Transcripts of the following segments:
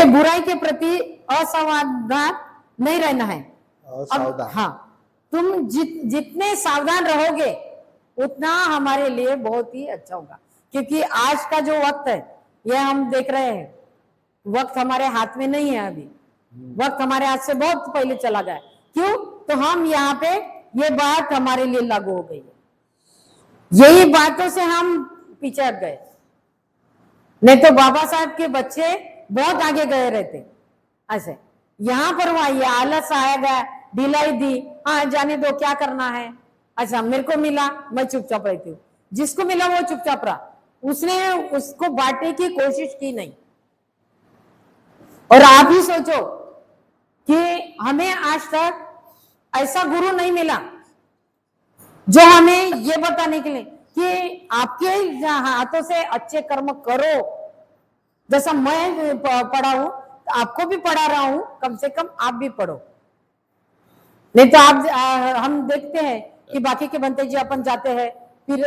बुराई के प्रति असावधान नहीं रहना है। हाँ, तुम जितने सावधान रहोगे उतना हमारे लिए बहुत ही अच्छा होगा, क्योंकि आज का जो वक्त है यह हम देख रहे हैं, वक्त हमारे हाथ में नहीं है अभी, वक्त हमारे हाथ से बहुत पहले चला गया। क्यों? तो हम यहाँ पे ये बात हमारे लिए लागू हो गई है, यही बातों से हम पीछे हट गए। नहीं तो बाबा साहब के बच्चे बहुत आगे गए रहते। ऐसे यहाँ पर वहां ये आलस आया गया, ढिलाई दी, हाँ जाने दो क्या करना है। अच्छा मेरे को मिला, मैं चुपचाप रहती हूँ, जिसको मिला वो चुपचाप रहा, उसने उसको बांटने की कोशिश की नहीं। और आप ही सोचो कि हमें आज तक ऐसा गुरु नहीं मिला जो हमें ये बताने के लिए कि आपके हाथों से अच्छे कर्म करो। जैसा मैं पढ़ा हूं, आपको भी पढ़ा रहा हूं, कम से कम आप भी पढ़ो। नहीं तो आप हम देखते हैं कि बाकी के बनते जी अपन जाते हैं, फिर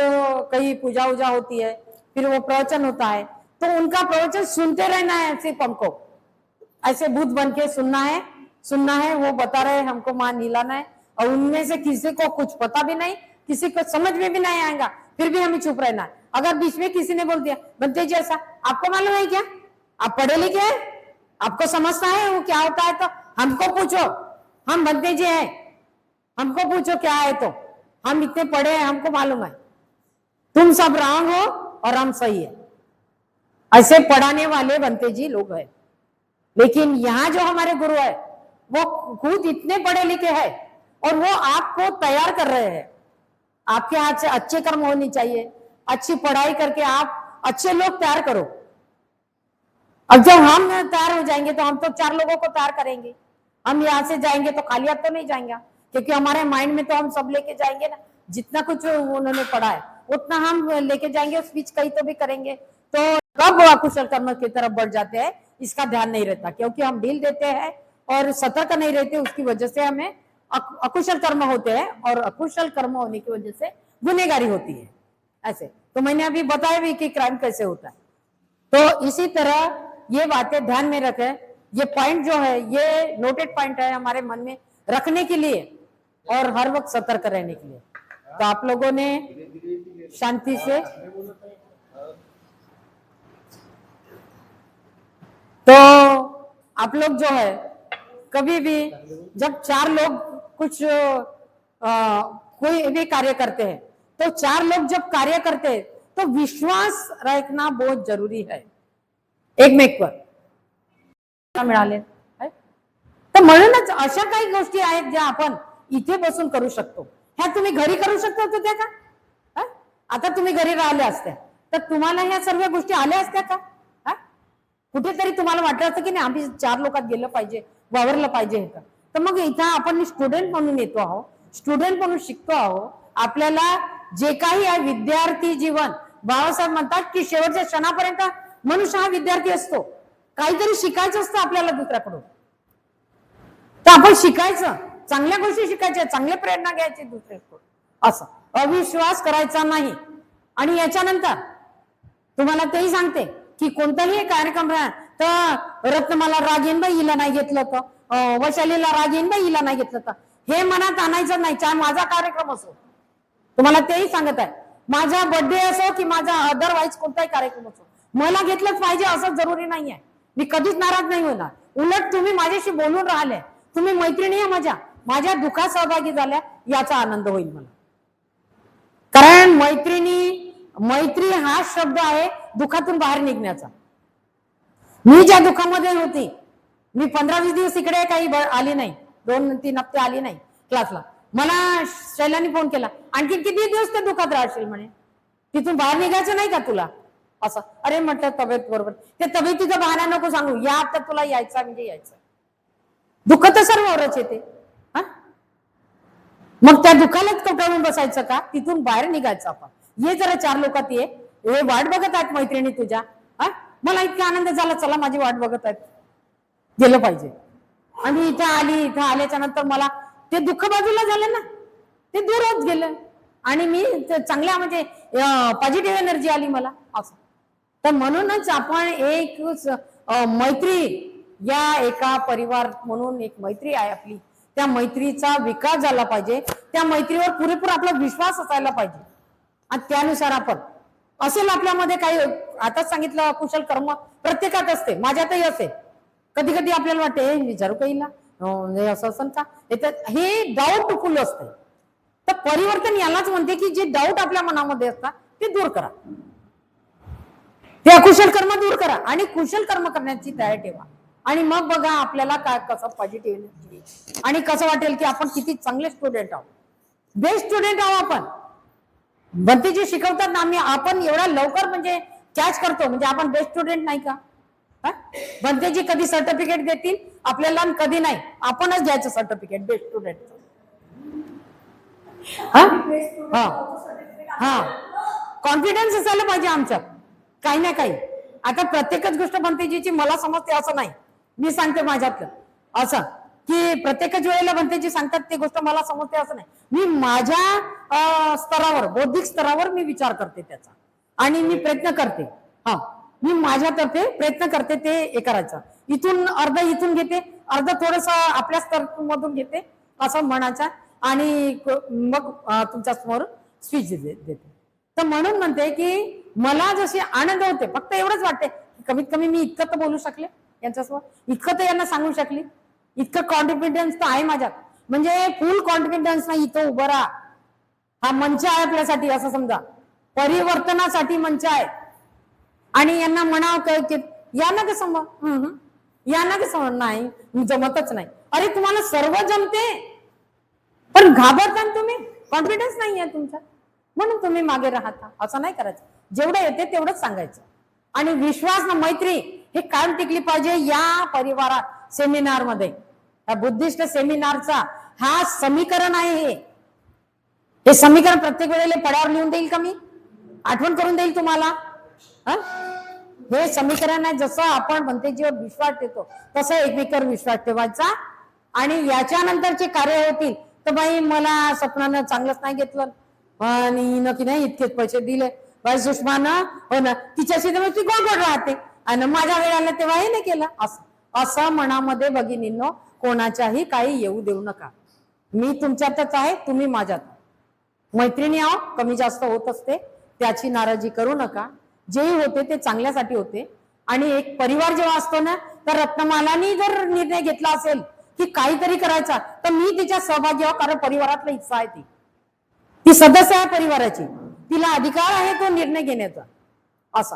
कहीं पूजा वूजा होती है, फिर वो प्रवचन होता है, तो उनका प्रवचन सुनते रहना है, सिर्फ हमको ऐसे भूत बन के सुनना है, वो बता रहे हमको मान हिलाना है, और उनमें से किसी को कुछ पता भी नहीं, किसी को समझ में भी नहीं आएगा, फिर भी हमें चुप रहना है। अगर बीच में किसी ने बोल दिया बनते जी ऐसा, आपको मालूम है क्या, आप पढ़े लिखे हैं, आपको समझता है वो क्या होता है, तो हमको पूछो, हम बनते जी हैं, हमको पूछो क्या है, तो हम इतने पढ़े हैं, हमको मालूम है, तुम सब रॉन्ग हो और हम सही है। ऐसे पढ़ाने वाले बनते जी लोग हैं। लेकिन यहाँ जो हमारे गुरु है वो खुद इतने पढ़े लिखे हैं और वो आपको तैयार कर रहे हैं। आपके हाथ से अच्छे कर्म होनी चाहिए, अच्छी पढ़ाई करके आप अच्छे लोग तैयार करो। अब जब हम तैयार हो जाएंगे तो हम तो 4 लोगों को तैयार करेंगे। हम यहाँ से जाएंगे तो खाली हाथ तो नहीं जाएंगे, क्योंकि हमारे माइंड में तो हम सब लेके जाएंगे ना, जितना कुछ उन्होंने पढ़ा है उतना हम लेके जाएंगे, उस बीच कहीं तो भी करेंगे, तो कब अकुशल कर्म की तरफ बढ़ जाते हैं इसका ध्यान नहीं रहता, क्योंकि हम ढील देते हैं और सतर्क नहीं रहते, उसकी वजह से हमें अकुशल कर्म होते हैं, और अकुशल कर्म होने की वजह से गुनहगारी होती है। ऐसे तो मैंने अभी बताया भी कि क्राइम कैसे होता है। तो इसी तरह ये बातें ध्यान में रखें, ये पॉइंट जो है ये नोटेड पॉइंट है हमारे मन में रखने के लिए और हर वक्त सतर्क रहने के लिए। तो आप लोगों ने शांति से, तो आप लोग जो है कभी भी जब 4 लोग कुछ कोई भी कार्य करते हैं, तो 4 लोग जब कार्य करते हैं तो विश्वास रखना बहुत जरूरी है एकमेकवर मिळाले। तर म्हणूनच अशा काही गोष्टी आहेत ज्या आपण इथे बसून करू शकतो, ह्या तुम्ही घरी करू शकता होत्या का? आता तुम्ही घरी राहिले असत्या तर तुम्हाला ह्या सर्व गोष्टी आल्या असत्या का? कुठेतरी तुम्हाला वाटलं असतं की नाही आम्ही 4 लोकात गेलं पाहिजे, वावरलं पाहिजे का? तर मग इथं आपण स्टुडंट म्हणून येतो आहोत, स्टुडंट म्हणून शिकतो आहोत, आपल्याला जे काही आहे विद्यार्थी जीवन, बाबासाहेब म्हणतात की शेवटच्या क्षणापर्यंत मनुष्य हा विद्यार्थी असतो, काहीतरी शिकायचं असतं आपल्याला दुसऱ्याकडून, तर आपण शिकायचं, चांगल्या गोष्टी शिकायच्या, चांगल्या प्रेरणा घ्यायची दुसऱ्याकडून, असं अविश्वास करायचा नाही। आणि याच्यानंतर तुम्हाला तेही सांगते की कोणताही कार्यक्रम तर रत्नमाला रागेंबाई हिला नाही घेतलं तर, वैशालीला रागेंबाई हिला नाही घेतलं तर, हे मनात आणायचं नाही, चाहे माझा कार्यक्रम असो। तुम्हाला तेही सांगत आहे, माझा बर्थडे असो की माझा अदरवाईज कोणताही कार्यक्रम असो, मला घेतलंच पाहिजे असं जरुरी नाहीये, मी कधीच नाराज नाही होणार। उलट तुम्ही माझ्याशी बोलून राहिले, तुम्ही मैत्रिणी आहे, माझ्या दुःखात सहभागी झाल्या, याचा आनंद होईल मला। कारण मैत्री हा शब्द आहे दुःखातून बाहेर निघण्याचा। मी ज्या दुःखामध्ये होती, मी 15-20 दिवस इकडे काही आली नाही, 2-3 हप्ते आली नाही क्लासला, मला शैलाने फोन केला, आणखी किती दिवस ते दुःखात राहशील म्हणे, तिथून बाहेर निघायचं नाही का तुला असं? अरे म्हटलं तब्येत बरोबर, ते तब्येतीचा बहाणा नको सांगू, या हप्त्यात तुला यायचं म्हणजे यायचं, दुःख तर सर्वच येते, मग त्या दुःखालाच कटाळून बसायचं का? तिथून बाहेर निघायचं आपण। ये जरा 4 लोकात ये, हे वाट बघत आहेत मैत्रिणी तुझ्या, मला इतका आनंद झाला, चला माझी वाट बघत आहेत, गेलं पाहिजे। आणि इथं आल्याच्या नंतर मला ते दुःख बाजूला झालं ना, ते दूर होत गेलं आणि मी चांगल्या म्हणजे पॉझिटिव्ह एनर्जी आली मला असं। तर म्हणूनच आपण एक मैत्री या एका परिवार म्हणून एक मैत्री आहे आपली, त्या मैत्रीचा विकास झाला पाहिजे, त्या मैत्रीवर पुरेपूर आपला विश्वास असायला पाहिजे आणि त्यानुसार आपण असेल आपल्यामध्ये काही, आताच सांगितलं कुशल कर्म प्रत्येकात असते, माझ्यातही असेल. कधी कधी आपल्याला वाटते विचारू का हिला असं असं का, हे डाऊट फुल असते. तर परिवर्तन यालाच म्हणते की जे डाऊट आपल्या मनामध्ये असतात ते दूर करा, ते अकुशल कर्म दूर करा आणि कुशल कर्म करण्याची तयारी ठेवा. आणि मग बघा आपल्याला काय कसं पॉझिटिव्ह आणि कसं वाटेल की आपण किती चांगले स्टुडंट आहोत, बेस्ट स्टुडंट आहोत आपण. भंतेजी शिकवतात ना, आम्ही आपण एवढा लवकर म्हणजे कॅच करतो, म्हणजे आपण बेस्ट स्टुडंट नाही का? भंतेजी कधी सर्टिफिकेट देतील आपल्याला, कधी नाही, आपणच घ्यायचं सर्टिफिकेट बेस्ट स्टुडंट. हा कॉन्फिडन्स असायला पाहिजे आमच्यात काही ना काही. आता प्रत्येकच गोष्ट भंतेजीची मला समजते असं नाही, मी सांगते माझ्यातलं असं की प्रत्येकच वेळेला भंतेजी सांगतात ते गोष्ट मला समजते असं नाही. मी माझ्या स्तरावर, बौद्धिक स्तरावर मी विचार करते त्याचा आणि मी प्रयत्न करते. हा मी माझ्यातर्फे प्रयत्न करते ते हे करायचं. इथून अर्ध इथून घेते, अर्ध थोडस आपल्या स्तर मधून घेते असं म्हणायचं आणि मग तुमच्या समोर स्पीच देते. तर म्हणून म्हणते की मला जशी आनंद होते, फक्त एवढंच वाटते कमीत कमी मी इतकं तर बोलू शकले यांच्यासमोर, इतकं तर यांना सांगू शकली, इतकं कॉन्फिडन्स तर आहे माझ्यात. म्हणजे फुल कॉन्फिडन्स नाही, इथं उभं राहा, हा मंच आहे आपल्यासाठी, असं समजा परिवर्तनासाठी मंच आहे. आणि यांना म्हणावं की यांना कसं यांना कसं नाही जमतच नाही. अरे तुम्हाला सर्व जमते पण घाबरता तुम्ही, कॉन्फिडन्स नाही आहे तुमचा म्हणून तुम्ही मागे राहता. असं नाही करायचं, जेवढं येते तेवढंच सांगायचं. आणि विश्वास ना मैत्री हे कायम टिकली पाहिजे या परिवारात. सेमिनार मध्ये, या बुद्धिस्ट सेमिनारचा हा समीकरण आहे. हे समीकरण प्रत्येक वेळेला पडावर लिहून देईल का मी, आठवण करून देईल तुम्हाला. हे समीकरण आहे, जसं आपण भंतेजीवर विश्वास ठेवतो तसं एकमेकांवर विश्वास ठेवायचा. आणि याच्यानंतरचे कार्य होतील तर बाई मला स्वप्नानं चांगलंच नाही घेतलं आणि नक्की नाही इतकेच पैसे दिले बाई सुषमानं, हो ना तिच्याशी तर ती गोड राहते आणि माझ्या वेळाला तेव्हा हे नाही केलं. असं मनामध्ये भगिनींनो कोणाच्याही काही येऊ देऊ नका. मी तुमच्यातच आहे, तुम्ही माझ्यात. मैत्रिणी आहो, कमी जास्त होत असते, त्याची नाराजी करू नका. जेही होते ते चांगल्यासाठी होते. आणि एक परिवार जेव्हा असतो ना, तर रत्नमालानी जर निर्णय घेतला असेल की काहीतरी करायचा तर मी तिच्या सहभागी आहो, कारण परिवारातला हिस्सा आहे, ती सदस्य आहे परिवाराची, तिला अधिकार आहे तो निर्णय घेण्याचा असा,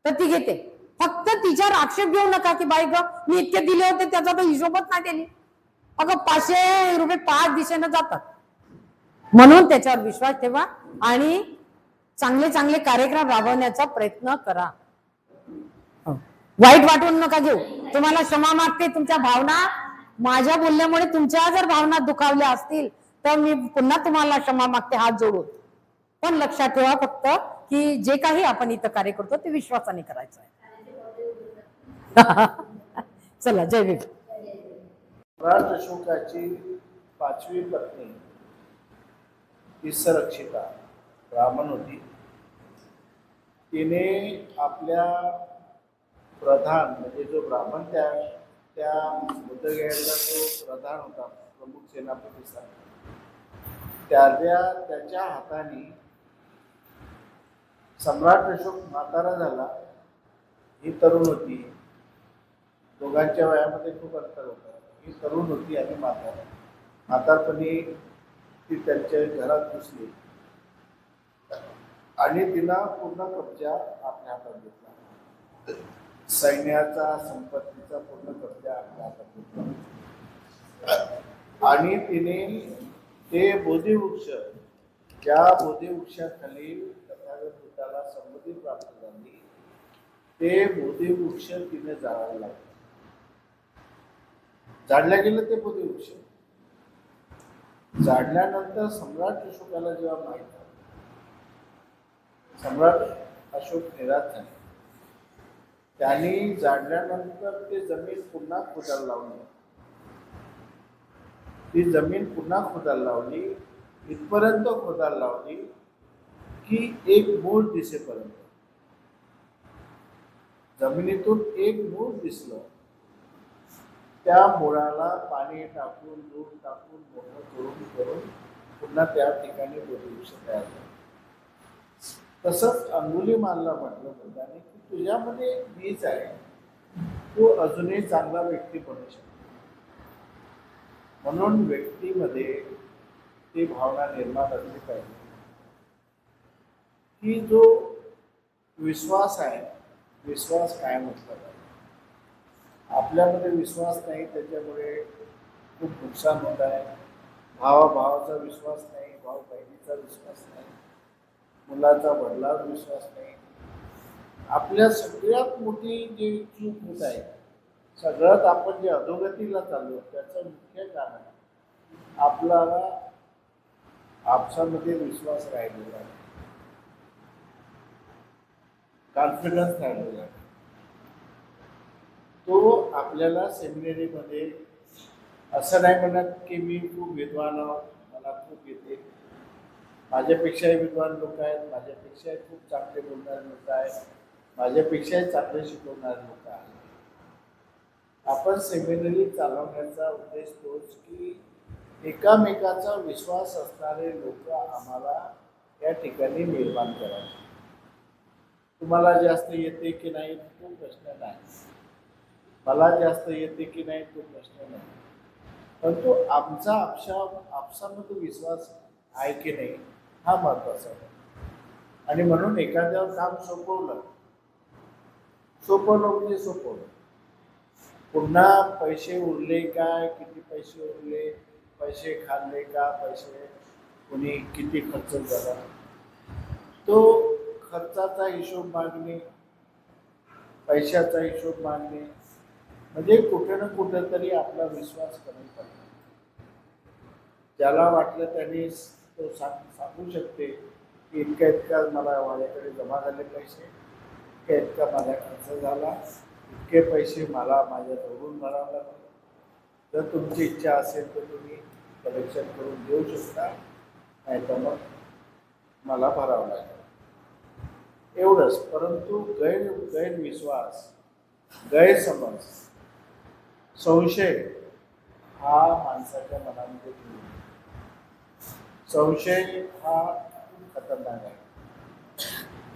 तर ती घेते. फक्त तिच्यावर आक्षेप घेऊ नका की बाई ग मी इतके दिले होते त्याचा तो हिशोबच नाही केली. अगं 500 रुपये 5 दिशेनं जातात. म्हणून त्याच्यावर विश्वास ठेवा आणि चांगले चांगले कार्यक्रम राबवण्याचा प्रयत्न करा. वाईट वाटून नका घेऊ. तुम्हाला क्षमा मागते, तुमच्या भावना माझ्या बोलण्यामुळे तुमच्या जर भावना दुखावल्या असतील तर मी पुन्हा तुम्हाला क्षमा मागते हात जोडून. पण लक्षात ठेवा फक्त की जे काही आपण इथं कार्य करतो ते विश्वासाने करायचं आहे. चला, जय भीम. सम्राट अशोकाची 5वी पत्नी तिस्सरक्षिता ब्राह्मण होती. तिने आपल्या प्रधान म्हणजे जो ब्राह्मण त्या बुद्धगयाचा जो प्रधान होता, प्रमुख सेनापतीचा, त्याच्या हाताने सम्राट अशोक म्हातारा झाला. ही तरुण होती, दोघांच्या वयामध्ये खूप अंतर होतं. ही तरुण होती आणि म्हातारपणी ती त्यांच्या घरात घुसली आणि तिनं पूर्ण कब्जा आपल्या हातात घेतला. सैन्याचा, संपत्तीचा पूर्ण कब्जा आपल्या हातात घेतला. आणि तिने ते बोधिवृक्ष, ज्या बोधिवृक्षाखाली तथागत बुद्धाला संमती प्राप्त झाली, ते बोधिवृक्ष तिने जाळायला लागले. जाळल्या गेलं ते बोधिवृक्ष. जाळल्यानंतर सम्राट अशोकाला जेव्हा माहित झालं, सम्राट अशोक निराश झाले. त्यांनी जाळल्यानंतर ते जमीन पुन्हा खोदायला लावली. ती जमीन पुन्हा खोदायला लावली, इथपर्यंत खोदायला लावली की एक मूळ दिसेपर्यंत. जमिनीतून एक मूळ दिसलं त्या मुळाला पाणी टाकून दूध टाकून मोठं करून पुन्हा त्या ठिकाणी वृक्ष तयार झालं. तसंच अंगुलीमालला म्हटलं बुद्धाने की तुझ्यामध्ये बीज आहे, तू अजूनही चांगला व्यक्ती बनू शकतो. म्हणून व्यक्तीमध्ये ती भावना निर्माण असली पाहिजे की जो विश्वास आहे, विश्वास कायम असला पाहिजे. आपल्यामध्ये विश्वास नाही, त्याच्यामुळे खूप नुकसान होत आहे. भावाचा विश्वास नाही, भाऊ बहिणीचा विश्वास नाही, मुलाचा वडिलांवर विश्वास नाही. आपल्या सगळ्यात मोठी जी चूक होत आहे, सगळ्यात आपण जे अधोगतीला चाललो त्याचं मुख्य कारण आपल्याला आपसामध्ये विश्वास राहिलेला आहे, कॉन्फिडन्स राहिलेला आहे. तो आपल्याला सेमिनरीमध्ये असं नाही म्हणत की मी खूप विद्वान आहोत, मला खूप येते, माझ्यापेक्षाही विद्वान लोक आहेत, माझ्यापेक्षाही खूप चांगले बोलणारे लोक आहेत, माझ्यापेक्षाही चांगले शिकवणारे लोक आहेत. आपण सेमिनरी चालवण्याचा उद्देश तोच की एकामेकाचा विश्वास असणारे लोक आम्हाला या ठिकाणी निर्माण करायचे. तुम्हाला जास्त येते की नाही तो प्रश्न नाही, मला जास्त येते की नाही तो प्रश्न नाही, परंतु आमचा आपसामध्ये विश्वास आहे की नाही हा महत्त्वाचा आहे. आणि म्हणून एखाद्यावर काम सोपवलं म्हणजे सोपवलं, पुन्हा पैसे उरले काय, किती पैसे उरले, पैसे खाल्ले का, पैसे कोणी किती खर्च झाला, तो खर्चाचा हिशोब मागणे, पैशाचा हिशोब मागणे म्हणजे कुठे ना कुठं तरी आपला विश्वास कमी पडतो. ज्याला वाटलं त्यांनी तो सांगू शकते की इतका मला माझ्याकडे जमा झाले पैसे, इतका माझा खर्च झाला, इतके पैसे मला माझ्या जवळून भरावं लागले. जर तुमची इच्छा असेल तर तुम्ही कलेक्शन करून देऊ शकता, नाही तर मग मला भरावं लागेल, एवढंच. परंतु गैरविश्वास, गैरसमज, संशय हा माणसाच्या मनामध्ये येतो. संशय हा खूप खतरनाक आहे.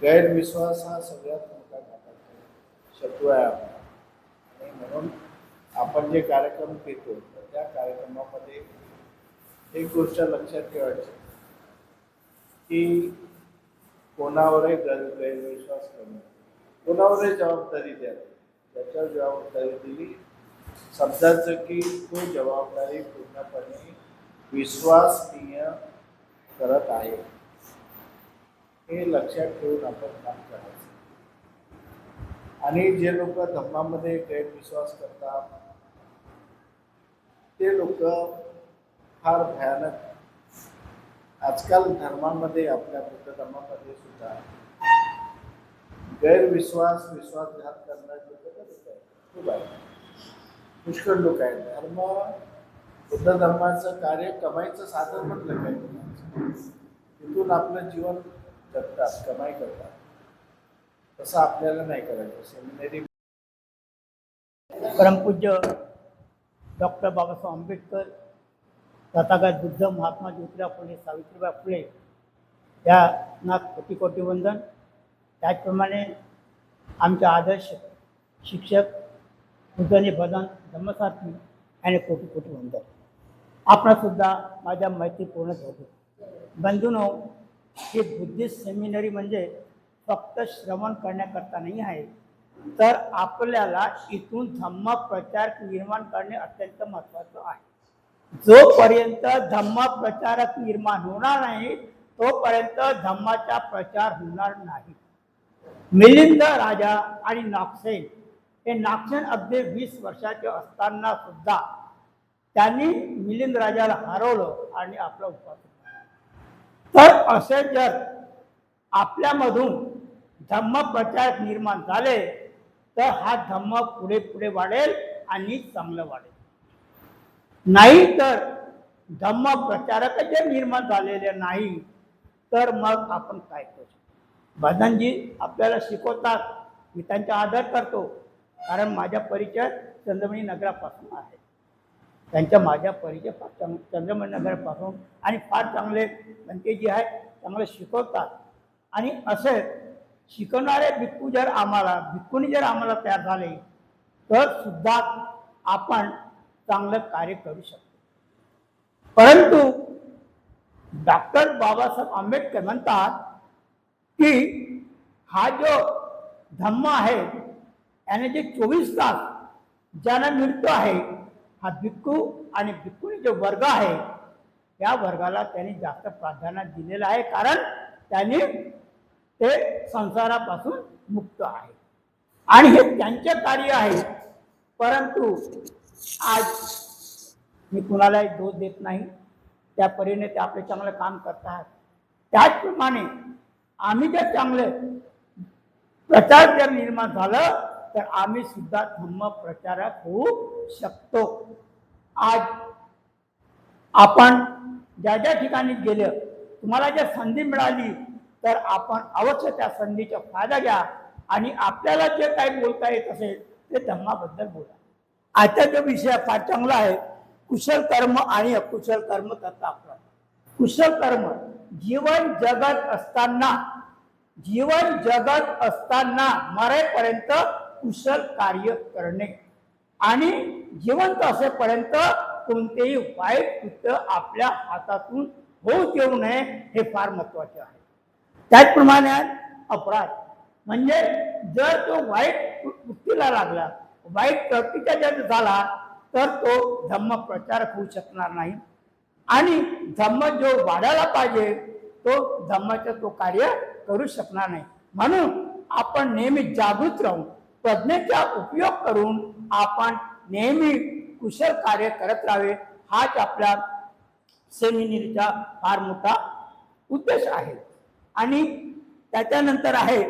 गैरविश्वास हा सगळ्यात मोठा घातक शत्रू आहे आपला. आणि म्हणून आपण जे कार्यक्रम घेतो त्या कार्यक्रमामध्ये एक गोष्ट लक्षात ठेवायची की कोणावरही गैरविश्वास करणं, कोणावरही जबाबदारी द्या, त्याच्यावर जबाबदारी दिली समजायचं की तो जबाबदारी पूर्णपणे विश्वासनीय करत आहे, हे लक्षात ठेवून आपण काम करायचं. आणि जे लोक धर्मामध्ये गैरविश्वास करतात ते लोक फार भयानक. आजकाल धर्मामध्ये, आपल्या बुद्ध धर्मामध्ये सुद्धा विश्वासघात करणारे लोक खूप आहेत, पुष्कळ लोक आहेत. बुद्ध धर्माचं कार्य कमाईचं साधन म्हटलं काय, तिथून आपलं जीवन जगतात, कमाई करतात. तसं आपल्याला नाही करायचं. सेमिनरी परमपूज्य डॉक्टर बाबासाहेब आंबेडकर, तथागत बुद्ध, महात्मा ज्योतिराव फुले, सावित्रीबाई फुले यांना कोटी कोटी वंदन. त्याचप्रमाणे आमचे आदर्श शिक्षक बुद्धने बदन धम्मसाथी यांना कोटी कोटी वंदन. आपणसुद्धा माझ्या मैत्रीपूर्ण झाली. बंधूंनो, ही बुद्धिस्ट सेमिनरी म्हणजे फक्त श्रवण करण्याकरता नाही आहे, तर आपल्याला इथून धम्म प्रचार निर्माण करणे अत्यंत महत्त्वाचं आहे. जोपर्यंत धम्म प्रचारक निर्माण होणार नाही तोपर्यंत धम्माचा प्रचार होणार नाही. मिलिंद राजा आणि नॉक्सेन, हे नॉक्सेन अगदी 20 वर्षाचे असताना सुद्धा त्यांनी मिलिंद राजाला हरवलं आणि आपला उपवास केला. तर असे जर आपल्यामधून धम्म प्रचारक निर्माण झाले तर हा धम्म पुढे पुढे वाढेल आणि चांगलं वाढेल. नाही तर धम्म प्रचारक जे निर्माण झालेले नाही तर मग आपण काय करू. बदनजी आपल्याला शिकवतात, मी त्यांचा आदर करतो, कारण माझा परिचय चंद्रमणी नगरापासून आहे. त्यांच्या माझ्या परिचय फार चंद्रमणनगरपासून आणि फार चांगले म्हणजे जे आहे चांगले शिकवतात. आणि असे शिकवणारे भिक्खू जर आम्हाला भिक्खूनी जर आम्हाला तयार झाले तर सुद्धा आपण चांगलं कार्य करू शकतो. परंतु डॉक्टर बाबासाहेब आंबेडकर म्हणतात की हा जो धम्म आहे याने जे 24 तास ज्यांना मिळतो आहे हा भिक्खू आणि भिक्खूनी जो वर्ग आहे या वर्गाला त्यांनी जास्त प्राधान्य दिलेलं आहे, कारण त्यांनी ते संसारापासून मुक्त आहे आणि हे त्यांचे कार्य आहे. परंतु आज मी कुणालाही दोष देत नाही, त्या परीने ते आपले चांगलं काम करतात. त्याचप्रमाणे आम्ही जर चांगले प्रचार जर निर्माण झालं तर आम्ही सुद्धा धम्म प्रचारक होऊ शकतो. आज आपण ज्या ज्या ठिकाणी गेलं तुम्हाला जर संधी मिळाली तर आपण अवश्य त्या संधीचा फायदा घ्या आणि आपल्याला जे काही बोलता येत असेल ते धम्माबद्दल बोला. आजचा जो विषय फार चांगला आहे, कुशल कर्म आणि अकुशल कर्म करता आपला. कुशल कर्म जीवन जगत असताना मरेपर्यंत कुशल कार्य करणे आणि जिवंत असेपर्यंत कोणतेही वाईट कृत्य आपल्या हातातून होऊ देऊ नये हे फार महत्वाचे आहे. त्याचप्रमाणे अपराध म्हणजे जर तो वाईट वृत्तीला लागला, वाईट प्रवृत्तीचा जर झाला तर तो धम्म प्रचारक होऊ शकणार नाही आणि धम्म जो वाढायला पाहिजे तो धम्माचं तो कार्य करू शकणार नाही. म्हणून आपण नेहमी जागृत राहून प्रज्ञेचा उपयोग करून आपण नेहमी कुशल कार्य करत राहावे हाच आपल्या सेमिनारचा फार मोठा उद्देश आहे. आणि त्याच्यानंतर आहे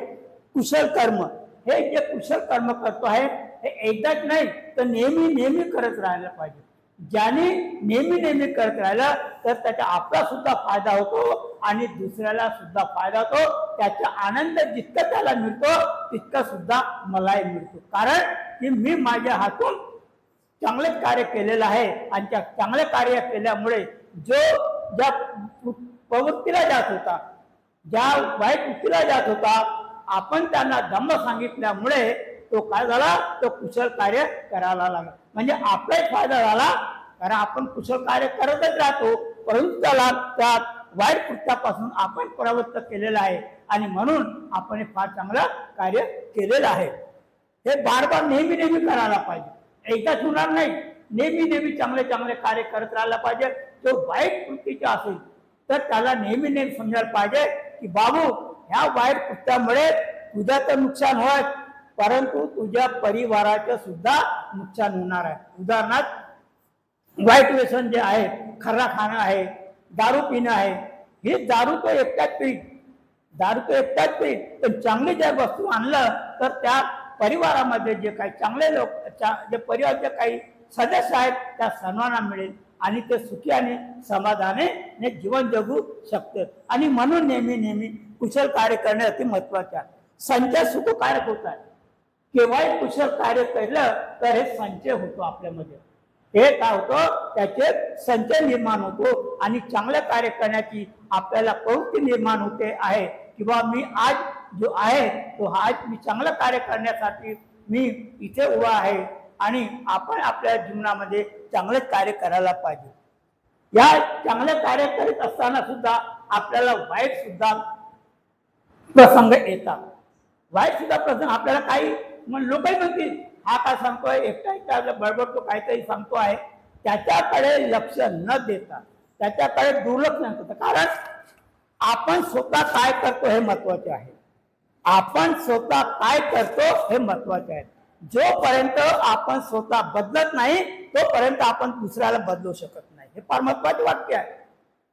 कुशल कर्म. हे जे कुशल कर्म करतो आहे हे एकदाच नाही तर नेहमी करत राहायला पाहिजे. ज्याने नेहमी करत राहिलं तर त्याचा आपला सुद्धा फायदा होतो आणि दुसऱ्याला सुद्धा फायदा होतो. त्याचा आनंद जितका त्याला मिळतो तितका सुद्धा मलाही मिळतो, कारण की मी माझ्या हातून चांगले कार्य केलेलं आहे आणि त्या चांगले कार्य केल्यामुळे जो ज्या प्रवृत्तीला जात होता, ज्या वाईट वृत्तीला जात होता, आपण त्यांना धम्म सांगितल्यामुळे तो काय झाला, तो कुशल कार्य करायला लागला. म्हणजे आपलाही फायदा झाला, कारण आपण कुशल कार्य करतच राहतो, परंतु त्याला त्या वाईट कृत्यापासून आपण प्रवृत्त केलेलं आहे आणि म्हणून आपण हे फार चांगलं कार्य केलेलं आहे. हे बार बार नेहमी करायला पाहिजे, एकदाच होणार नाही. नेहमी चांगले कार्य करत राहायला पाहिजे. जो वाईट कृतीचा असेल तर त्याला नेहमी समजायला पाहिजे की बाबू ह्या वाईट कृत्यामुळे तुझं तर नुकसान होय, परंतु तुझ्या परिवाराचं सुद्धा नुकसान होणार आहे. उदाहरणार्थ वाईट व्यसन जे आहे, खर्रा खाणं आहे, दारू पिणं आहे, हे दारू तो एकटाच पीठ पण चांगली जर वस्तू आणलं तर त्या परिवारामध्ये जे काही चांगले लोक जे परिवाराचे काही सदस्य आहेत त्या सर्वांना मिळेल आणि ते सुखी आणि समाधानाने जीवन जगू शकते. आणि म्हणून नेहमी कुशल कार्य करणे अति महत्वाचे आहे. संचय सुखकारक होत आहे. केव्हाही कुशल कार्य केलं तर हे संचय होतो आपल्यामध्ये. हे काय होतं, त्याचे संचय निर्माण होतो आणि चांगलं कार्य करण्याची आपल्याला प्रवृत्ती निर्माण होते आहे किंवा मी आज जो आहे तो आज मी चांगलं कार्य करण्यासाठी मी इथे उभा आहे आणि आपण आपल्या जीवनामध्ये चांगलं कार्य करायला पाहिजे. या चांगलं कार्य करीत असताना सुद्धा आपल्याला वाईट सुद्धा प्रसंग येतात. वाईट सुद्धा प्रसंग आपल्याला काही लोकही म्हणतील हा काय सांगतोय, एकटा बडबडतो काहीतरी सांगतो आहे, त्याच्याकडे लक्ष न देता त्याच्याकडे दुर्लक्ष न करता, कारण आपण स्वतः काय करतो हे महत्वाचे आहे. आपण स्वतः काय करतो हे महत्वाचे आहे. जोपर्यंत आपण स्वतः बदलत नाही तोपर्यंत आपण दुसऱ्याला बदलू शकत नाही. हे फार महत्वाचे वाक्य आहे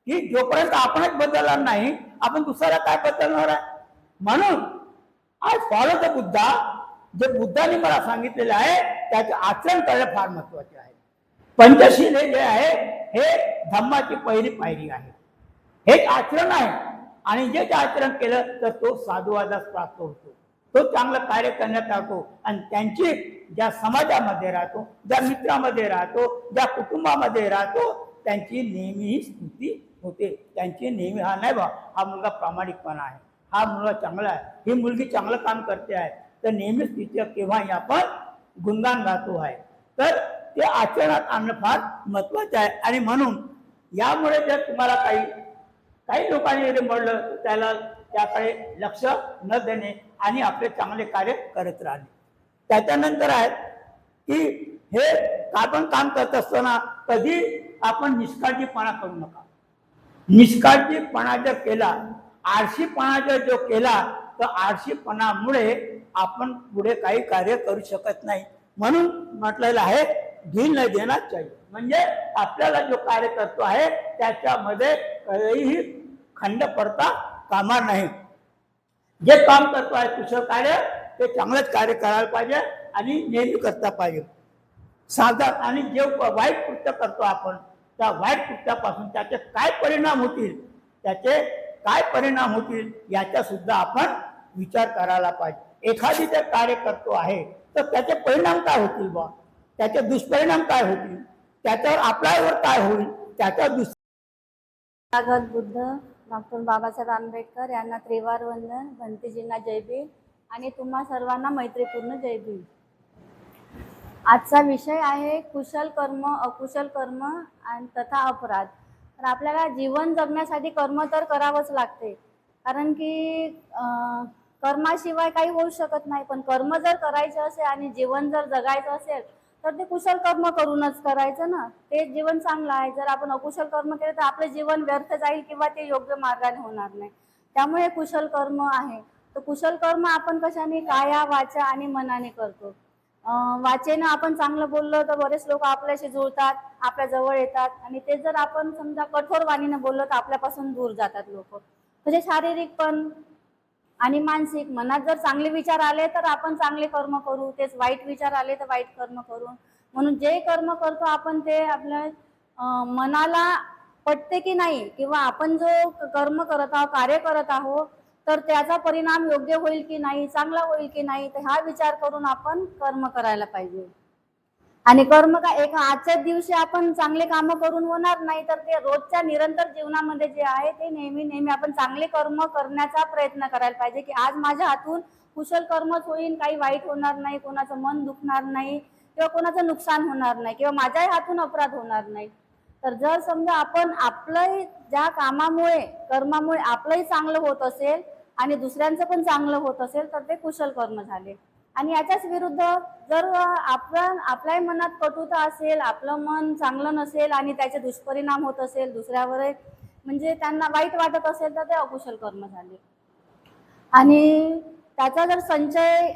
की जोपर्यंत आपणच बदलणार नाही आपण दुसऱ्याला काय बदलणार आहे. म्हणून आज फॉलो द बुद्धा, जे बुद्धाने मला सांगितलेलं आहे त्याचे आचरण करणे फार महत्वाचे आहे. पंचशीले जे आहे हे धम्माची पहिली पायरी आहे. हे आचरण आहे आणि जे आचरण केलं तर तो साधुवादास प्राप्त होतो. तो चांगलं कार्य करण्यात राहतो आणि त्यांची ज्या समाजामध्ये राहतो, ज्या मित्रामध्ये राहतो, ज्या कुटुंबामध्ये राहतो, त्यांची नेहमी ही स्तुती होते. त्यांची नेहमी हा नाही बा हा मुलगा प्रामाणिकपणा आहे, हा मुलगा चांगला आहे, ही मुलगी चांगलं काम करते आहे, तर नेहमीच तिच्या केव्हाही आपण गुणगान गातो आहे. तर ते आचरणात आणणं फार महत्वाचं आहे. आणि म्हणून यामुळे जर तुम्हाला काही लोकांनी जरी म्हणलं त्याला त्याकडे लक्ष न देणे आणि आपले चांगले कार्य करत राहणे. त्याच्यानंतर आहे की हे आपण काम करत असताना कधी आपण निष्काळजीपणा करू नका. निष्काळजीपणा जर केला, आळशीपणा जर जो केला, तर आळशीपणामुळे आपण पुढे काही कार्य करू शकत नाही. म्हणून म्हटलेलं आहे ढील न देना चाहिए, म्हणजे आपल्याला जो कार्य करतो आहे त्याच्यामध्ये कधीही खंड पडता कामा नाही. जे काम करतो आहे कुशल कार्य ते चांगलंच कार्य करायला पाहिजे आणि नेहमी करता पाहिजे. साधारण आणि जे वाईट कृत्य करतो आपण, त्या वाईट कृत्यापासून त्याचे काय परिणाम होतील याचा सुद्धा आपण विचार करायला पाहिजे. एखादी जर कार्य करतो आहे तर त्याचे परिणाम काय होतील बा, त्याचे दुष्परिणाम काय होतील, त्याच्यावर आपल्यावर काय होईल, त्याच्या तथागत बुद्ध डॉक्टर बाबासाहेब आंबेडकर यांना त्रिवार वंदन, भंतेजींना जय भीम आणि तुम्हा सर्वांना मैत्रीपूर्ण जय भीम. आजचा विषय आहे कुशल कर्म, अकुशल कर्म आणि तथा अपराध. तर आपल्याला जीवन जगण्यासाठी कर्म तर करावंच लागते, कारण की कर्माशिवाय काही होऊ शकत नाही. पण कर्म जर करायचं असेल आणि जीवन जर जगायचं असेल तर ते कुशल कर्म करूनच करायचं ना, ते जीवन चांगलं आहे. जर आपण अकुशल कर्म केले तर आपलं जीवन व्यर्थ जाईल किंवा ते योग्य मार्गाने होणार नाही. त्यामुळे कुशल कर्म आहे. तर कुशल कर्म आपण कशाने, काया वाचा आणि मनाने करतो. वाचेनं आपण चांगलं बोललो तर बरेच लोक आपल्याशी जुळतात, आपल्या जवळ येतात, आणि ते जर आपण समजा कठोर वाणीनं बोललो तर आपल्यापासून दूर जातात लोक. म्हणजे शारीरिक पण आणि मानसिक, मनात जर चांगले विचार आले तर आपण चांगले कर्म करू, तेच वाईट विचार आले तर वाईट कर्म करू. म्हणून जे कर्म करतो आपण ते आपल्या मनाला पटते की नाही, किंवा आपण जो कर्म करत आहोत, कार्य करत आहोत, तर त्याचा परिणाम योग्य होईल की नाही, चांगला होईल की नाही, तर हा विचार करून आपण कर्म करायला पाहिजे. आणि कर्म का एक आजच्याच दिवशी आपण चांगले कामं करून होणार नाही, तर ते रोजच्या निरंतर जीवनामध्ये जे आहे ते नेहमी आपण चांगले कर्म करण्याचा प्रयत्न करायला पाहिजे. की आज माझ्या हातून कुशल कर्मच होईल, काही वाईट होणार नाही, कोणाचं मन दुखणार नाही किंवा कोणाचं नुकसान होणार नाही किंवा माझ्याही हातून अपराध होणार नाही. तर जर समजा आपण आपलं ज्या कामामुळे कर्मामुळे आपलंही चांगलं होत असेल आणि दुसऱ्यांचं पण चांगलं होत असेल तर ते कुशल कर्म झाले. आणि याच्याच विरुद्ध जर आपल्या मनात कटुता असेल, आपलं मन चांगलं नसेल आणि त्याचे दुष्परिणाम होत असेल दुसऱ्यावर, म्हणजे त्यांना वाईट वाटत असेल, तर ते अकुशल कर्म झाले. आणि त्याचा जर संचय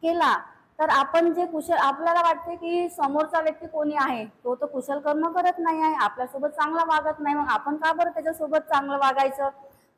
केला तर आपण जे कुशल, आपल्याला वाटते की समोरचा व्यक्ती कोणी आहे तो तर कुशल कर्म करत नाही आहे, आपल्यासोबत चांगला वागत नाही, मग आपण का बरं त्याच्यासोबत चांगलं वागायचं.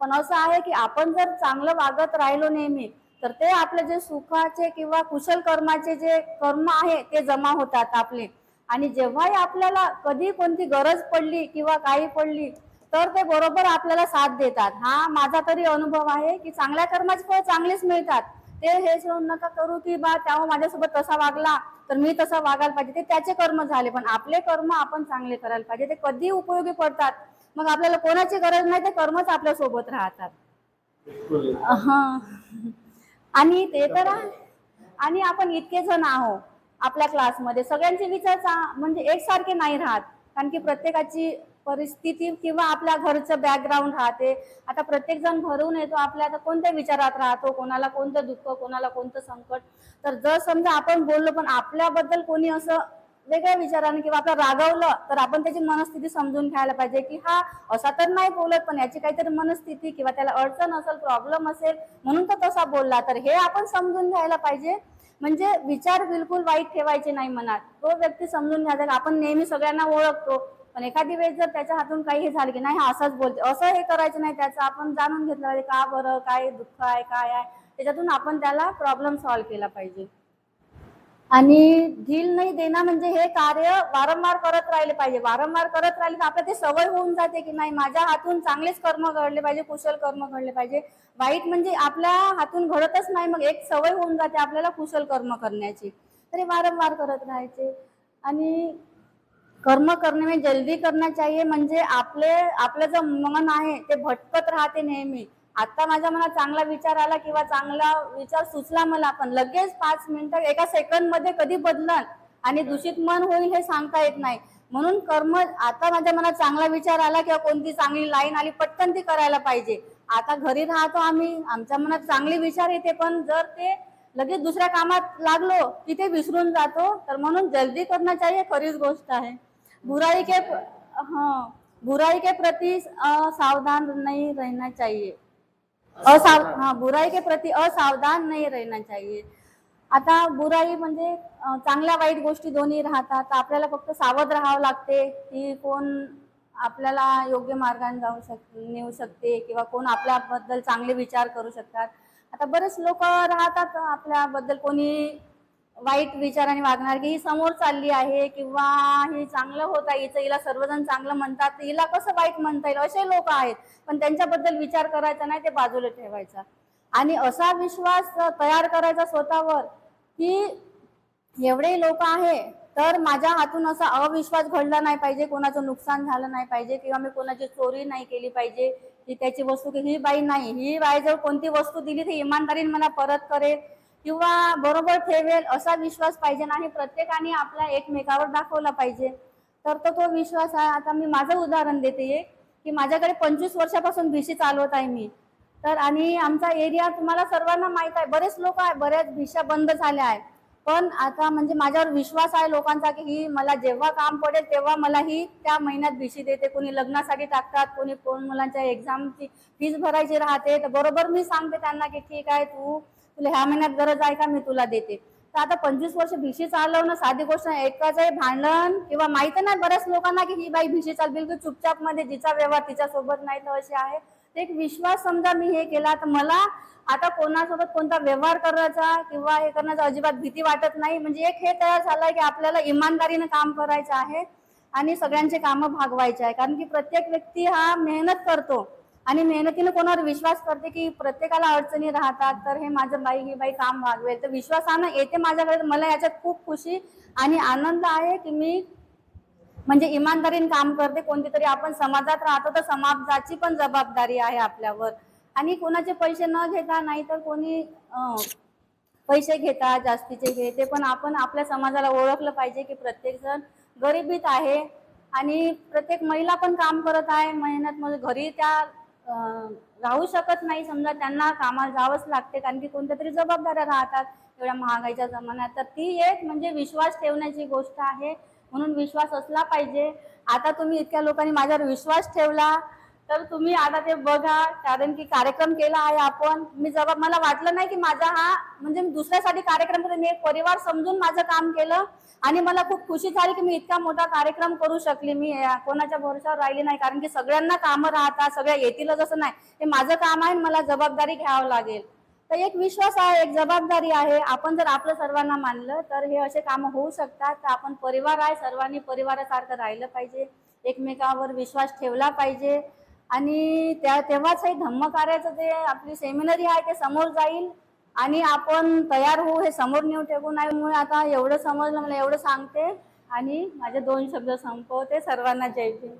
पण असं आहे की आपण जर चांगलं वागत राहिलो नेहमी तर ते आपले जे सुखाचे किंवा कुशल कर्माचे जे कर्म आहे ते जमा होतात आपले. आणि जेव्हाही आपल्याला कधी कोणती गरज पडली किंवा काही पडली तर ते बरोबर आपल्याला साथ देतात. हा माझा तरी अनुभव आहे की चांगल्या कर्माचे फळ चांगलेच मिळतात. ते हे नका करू की बा तेव्हा माझ्यासोबत तसा वागला तर मी तसा वागायला पाहिजे, ते त्याचे कर्म झाले. पण आपले कर्म आपण चांगले करायला पाहिजे, ते कधी उपयोगी पडतात. मग आपल्याला कोणाची गरज नाही, ते कर्मच आपल्या सोबत राहतात. हा, आणि ते तर आणि आपण इतके जण आहोत आपल्या क्लासमध्ये, सगळ्यांचे विचार म्हणजे एकसारखे नाही राहत, कारण की प्रत्येकाची परिस्थिती किंवा आपल्या घरचं बॅकग्राऊंड राहते. आता प्रत्येक जण घरून येतो आपल्या, आता कोणत्या विचारात राहतो, कोणाला कोणतं दुःख, कोणाला कोणतं संकट. तर जर समजा आपण बोललो पण आपल्याबद्दल कोणी असं वेगळ्या विचाराने किंवा आपलं रागवलं तर आपण त्याची मनस्थिती समजून घ्यायला पाहिजे की हा असा तर नाही बोलत, पण याची काहीतरी मनस्थिती किंवा त्याला अडचण असेल, प्रॉब्लेम असेल म्हणून तो तसा बोलला, तर हे आपण समजून घ्यायला पाहिजे. म्हणजे विचार बिलकुल वाईट ठेवायचे नाही मनात. तो व्यक्ती समजून घ्यायचा. आपण नेहमी सगळ्यांना ओळखतो, पण एखादी वेळेस जर त्याच्या हातून काही हे झालं की नाही हा असंच बोलते, असं हे करायचं नाही. त्याचं आपण जाणून घेतलं पाहिजे का बरं, काय दुःख आहे, काय आहे, त्याच्यातून आपण त्याला प्रॉब्लेम सॉल्व्ह केला पाहिजे. आणि ढील नाही देणं म्हणजे हे कार्य वारंवार करत राहिले पाहिजे. वारंवार करत राहिले तर आपल्याला ते सवय होऊन जाते की नाही, माझ्या हातून चांगलेच कर्म घडले पाहिजे, कुशल कर्म घडले पाहिजे. वाईट म्हणजे आपल्या हातून घडतच नाही, मग एक सवय होऊन जाते आपल्याला कुशल कर्म करण्याची. तरी वारंवार करत राहायचे. आणि कर्म करणे में जल्दी करना चाहिए म्हणजे आपलं जे मन आहे ते भटकत राहते नेहमी. आता माझ्या मनात चांगला विचार आला किंवा चांगला विचार सुचला मला, पण लगेच 5 मिनिटं 1 सेकंड मध्ये कधी बदलल आणि दूषित मन होईल हे सांगता येत नाही. म्हणून कर्म आता माझ्या मनात चांगला विचार आला किंवा कोणती चांगली लाईन आली पटकन ती करायला पाहिजे. आता घरी राहतो आम्ही, आमच्या मनात चांगले विचार येते, पण जर ते लगेच दुसऱ्या कामात लागलो की ते विसरून जातो. तर म्हणून जल्दी करना चाहिए, खरीच गोष्ट आहे. बुराई के बुराई के प्रति सावधान नहीं रहना चाहिए. बुराई के प्रति असावधान नहीं रहना चाहिए. आता बुराई म्हणजे चांगल्या वाईट गोष्टी दोन्ही राहतात. तर आपल्याला फक्त सावध राहावं लागते की कोण आपल्याला योग्य मार्गाने नेऊ शकते किंवा कोण आपल्याबद्दल चांगले विचार करू शकतात. आता बरेच लोक राहतात आपल्याबद्दल कोणी वाईट विचाराने वागणार की ही समोर चालली आहे किंवा ही चांगलं होत आहे, हिला सर्वजण चांगलं म्हणतात, हिला कसं वाईट म्हणता येईल, असे लोक आहेत. पण त्यांच्याबद्दल विचार करायचा नाही, ते बाजूला ठेवायचा. आणि असा विश्वास तयार करायचा स्वतःवर की एवढे लोक आहे तर माझ्या हातून असा अविश्वास घडला नाही पाहिजे, कोणाचं नुकसान झालं नाही पाहिजे किंवा मी कोणाची चोरी नाही केली पाहिजे, की त्याची वस्तू की ही बाई नाही, ही बाई जर कोणती वस्तू दिली तर इमानदारीने मला परत करेल किंवा बरोबर ठेवेल, असा विश्वास पाहिजे. आणि प्रत्येकाने आपला एकमेकावर दाखवला पाहिजे. तर तो विश्वास आहे. आता मी माझं उदाहरण देते की माझ्याकडे 25 वर्षापासून भिशी चालवत आहे मी. तर आणि आमचा एरिया तुम्हाला सर्वांना माहित आहे, बरेच लोक आहे, बऱ्याच भिशा बंद झाल्या आहेत. पण आता म्हणजे माझ्यावर विश्वास आहे लोकांचा की ही मला जेव्हा काम पडेल तेव्हा मला ही त्या महिन्यात भिशी देते. कोणी लग्नासाठी टाकतात, कोणी कोण मुलांच्या एक्झामची फीस भरायची राहते, तर बरोबर मी सांगते त्यांना की ठीक आहे, तुला ह्या महिन्यात गरज आहे का, मी तुला देते. तर आता 25 वर्ष भिशी चालवणं साधी गोष्ट नाही. एकाचंही भांडण किंवा माहिती नाही बऱ्याच लोकांना की ही बाई भिशी चाल बिलकुल चुपचाप मध्ये जिचा व्यवहार तिच्या सोबत नाही, तर असे आहे. एक विश्वास समजा मी हे केला तर मला आता कोणासोबत कोणता व्यवहार करायचा किंवा हे करण्याचा अजिबात भीती वाटत नाही. म्हणजे एक हे तयार झालंय की आपल्याला इमानदारीने काम करायचं आहे आणि सगळ्यांचे कामं भागवायचे आहे. कारण की प्रत्येक व्यक्ती हा मेहनत करतो आणि मेहनतीने कोणावर विश्वास करते की प्रत्येकाला अडचणी राहतात, तर हे माझं बाई ही बाई काम भागवेल, तर विश्वासानं येते माझ्याकडे. मला याच्यात खूप खुशी आणि आनंद आहे की मी म्हणजे इमानदारीने काम करते. कोणती तरी आपण समाजात राहतो तर समाजाची पण जबाबदारी आहे आपल्यावर. आणि कोणाचे पैसे न घेता, नाही तर कोणी पैसे घेतात जास्तीचे घेते, पण आपण आपल्या समाजाला ओळखलं पाहिजे की प्रत्येक जण गरिबीत आहे आणि प्रत्येक महिला पण काम करत आहे मेहनत. म्हणजे घरी त्या राहू शकत नाही, समजा त्यांना कामाला जावंच लागते कारण की कोणत्या तरी जबाबदाऱ्या राहतात एवढ्या महागाईच्या जमान्यात. तर ती एक म्हणजे विश्वास ठेवण्याची गोष्ट आहे. म्हणून विश्वास असला पाहिजे. आता तुम्ही इतक्या लोकांनी माझ्यावर विश्वास ठेवला तर तुम्ही आता ते बघा, कारण की कार्यक्रम केला आहे आपण. मला वाटलं नाही की माझा हा म्हणजे दुसऱ्यासाठी कार्यक्रम करते, मी एक परिवार समजून माझं काम केलं आणि मला खूप खुशी झाली की मी इतका मोठा कार्यक्रम करू शकले. मी कोणाच्या भरोशावर राहिली नाही, कारण की सगळ्यांना कामं राहतात, सगळ्या येतीलच असं नाही. हे माझं काम आहे, मला जबाबदारी घ्यावं लागेल. तर एक विश्वास आहे, एक जबाबदारी आहे. आपण जर आपलं सर्वांना मानलं तर हे असे कामं होऊ शकतात. तर आपण परिवार आहे, सर्वांनी परिवारासारखं राहिलं पाहिजे, एकमेकावर विश्वास ठेवला पाहिजे आणि तेव्हाच हे धम्म कार्याचं जे आपली सेमिनरी आहे ते समोर जाईल आणि आपण तयार होऊ, हे समोर नेऊ ठेवू नाही. आता एवढं समजलं, मला एवढं सांगते आणि माझे 2 शब्द संपवते. सर्वांना जय भीम.